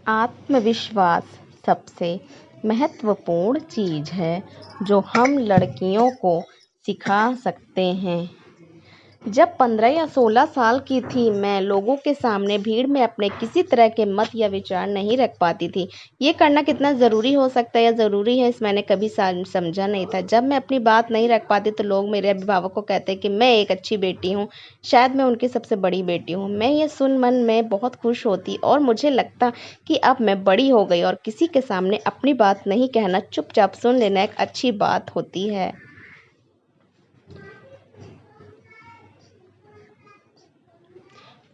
आत्मविश्वास सबसे महत्वपूर्ण चीज़ है जो हम लड़कियों को सिखा सकते हैं। जब 15 या 16 साल की थी, मैं लोगों के सामने भीड़ में अपने किसी तरह के मत या विचार नहीं रख पाती थी। ये करना कितना ज़रूरी हो सकता है या ज़रूरी है, इस मैंने कभी समझा नहीं था। जब मैं अपनी बात नहीं रख पाती तो लोग मेरे अभिभावक को कहते कि मैं एक अच्छी बेटी हूँ, शायद मैं उनकी सबसे बड़ी बेटी हूँ। मैं ये सुन मन में बहुत खुश होती और मुझे लगता कि अब मैं बड़ी हो गई और किसी के सामने अपनी बात नहीं कहना, चुपचाप सुन लेना एक अच्छी बात होती है।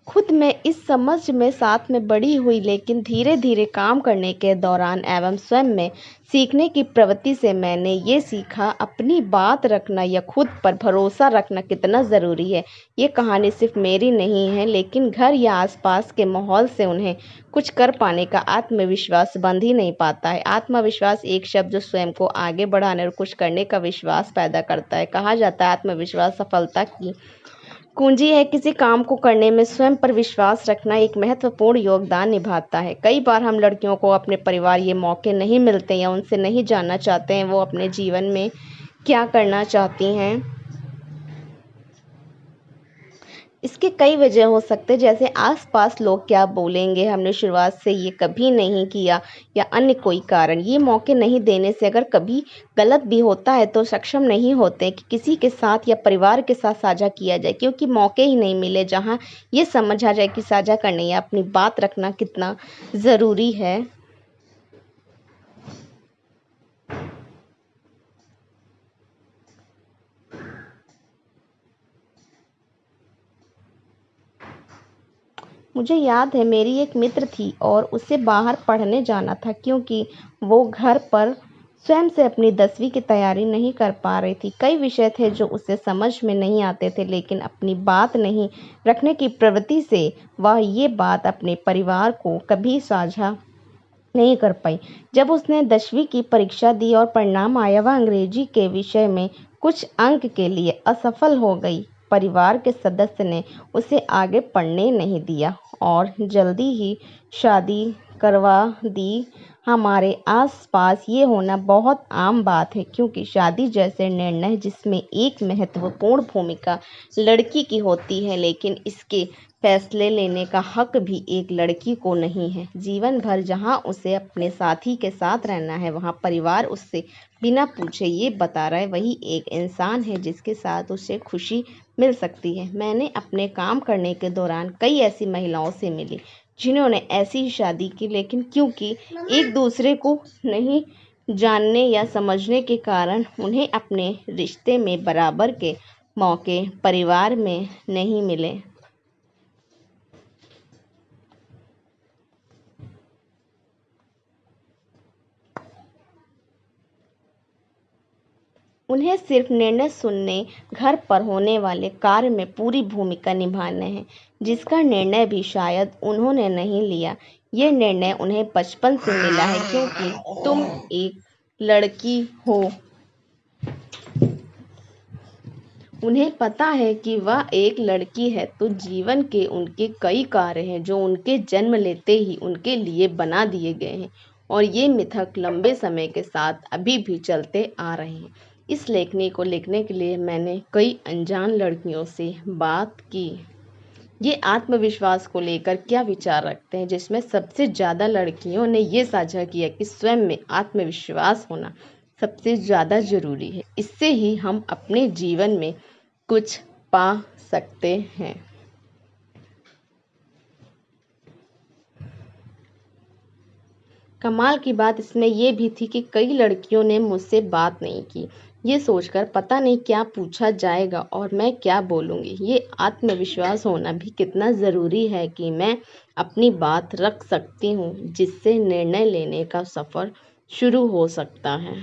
खुद मैं इस समझ में साथ में बड़ी हुई, लेकिन धीरे धीरे काम करने के दौरान एवं स्वयं में सीखने की प्रवृत्ति से मैंने ये सीखा, अपनी बात रखना या खुद पर भरोसा रखना कितना ज़रूरी है। ये कहानी सिर्फ मेरी नहीं है, लेकिन घर या आसपास के माहौल से उन्हें कुछ कर पाने का आत्मविश्वास बंध ही नहीं पाता है। आत्मविश्वास एक शब्द जो स्वयं को आगे बढ़ाने और कुछ करने का विश्वास पैदा करता है। कहा जाता है आत्मविश्वास सफलता की कुंजी है। किसी काम को करने में स्वयं पर विश्वास रखना एक महत्वपूर्ण योगदान निभाता है। कई बार हम लड़कियों को अपने परिवार ये मौके नहीं मिलते या उनसे नहीं जानना चाहते हैं वो अपने जीवन में क्या करना चाहती हैं। इसके कई वजह हो सकते हैं, जैसे आसपास लोग क्या बोलेंगे, हमने शुरुआत से ये कभी नहीं किया, या अन्य कोई कारण। ये मौके नहीं देने से अगर कभी गलत भी होता है तो सक्षम नहीं होते कि किसी के साथ या परिवार के साथ साझा किया जाए, क्योंकि मौके ही नहीं मिले जहाँ ये समझ आ जाए कि साझा करने या अपनी बात रखना कितना ज़रूरी है। मुझे याद है, मेरी एक मित्र थी और उसे बाहर पढ़ने जाना था, क्योंकि वो घर पर स्वयं से अपनी 10वीं की तैयारी नहीं कर पा रही थी। कई विषय थे जो उसे समझ में नहीं आते थे, लेकिन अपनी बात नहीं रखने की प्रवृत्ति से वह ये बात अपने परिवार को कभी साझा नहीं कर पाई। जब उसने 10वीं की परीक्षा दी और परिणाम आया, वह अंग्रेजी के विषय में कुछ अंक के लिए असफल हो गई। परिवार के सदस्य ने उसे आगे पढ़ने नहीं दिया और जल्दी ही शादी करवा दी। हमारे आसपास ये होना बहुत आम बात है, क्योंकि शादी जैसे निर्णय जिसमें एक महत्वपूर्ण भूमिका लड़की की होती है, लेकिन इसके फैसले लेने का हक भी एक लड़की को नहीं है। जीवन भर जहां उसे अपने साथी के साथ रहना है, वहां परिवार उससे बिना पूछे ये बता रहा है वही एक इंसान है जिसके साथ उसे खुशी मिल सकती है। मैंने अपने काम करने के दौरान कई ऐसी महिलाओं से मिली जिन्होंने ऐसी ही शादी की, लेकिन क्योंकि एक दूसरे को नहीं जानने या समझने के कारण उन्हें अपने रिश्ते में बराबर के मौके परिवार में नहीं मिले। उन्हें सिर्फ निर्णय सुनने, घर पर होने वाले कार्य में पूरी भूमिका निभाने हैं, जिसका निर्णय भी शायद उन्होंने नहीं लिया। ये निर्णय उन्हें बचपन से मिला है, क्योंकि तुम एक लड़की हो। उन्हें पता है कि वह एक लड़की है, तो जीवन के उनके कई कार्य हैं जो उनके जन्म लेते ही उनके लिए बना दिए गए हैं, और ये मिथक लंबे समय के साथ अभी भी चलते आ रहे हैं। इस लेखनी को लिखने के लिए मैंने कई अनजान लड़कियों से बात की। ये आत्मविश्वास को लेकर क्या विचार रखते हैं, जिसमें सबसे ज़्यादा लड़कियों ने ये साझा किया कि स्वयं में आत्मविश्वास होना सबसे ज़्यादा ज़रूरी है। इससे ही हम अपने जीवन में कुछ पा सकते हैं। कमाल की बात इसमें यह भी थी कि कई लड़कियों ने मुझसे बात नहीं की, ये सोचकर पता नहीं क्या पूछा जाएगा और मैं क्या बोलूँगी। ये आत्मविश्वास होना भी कितना ज़रूरी है कि मैं अपनी बात रख सकती हूँ, जिससे निर्णय लेने का सफ़र शुरू हो सकता है।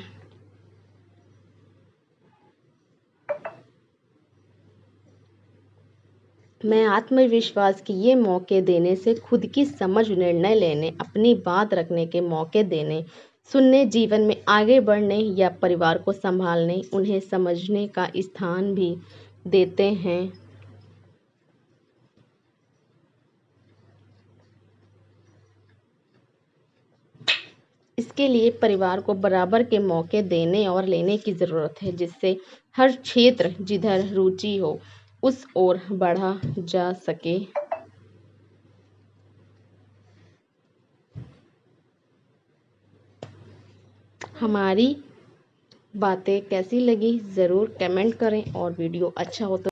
मैं आत्मविश्वास की ये मौके देने से खुद की समझ, निर्णय लेने, अपनी बात रखने के मौके देने, सुनने, जीवन में आगे बढ़ने या परिवार को संभालने, उन्हें समझने का स्थान भी देते हैं। इसके लिए परिवार को बराबर के मौके देने और लेने की ज़रूरत है, जिससे हर क्षेत्र जिधर रुचि हो उस ओर बढ़ा जा सके। हमारी बातें कैसी लगी ज़रूर कमेंट करें और वीडियो अच्छा हो तो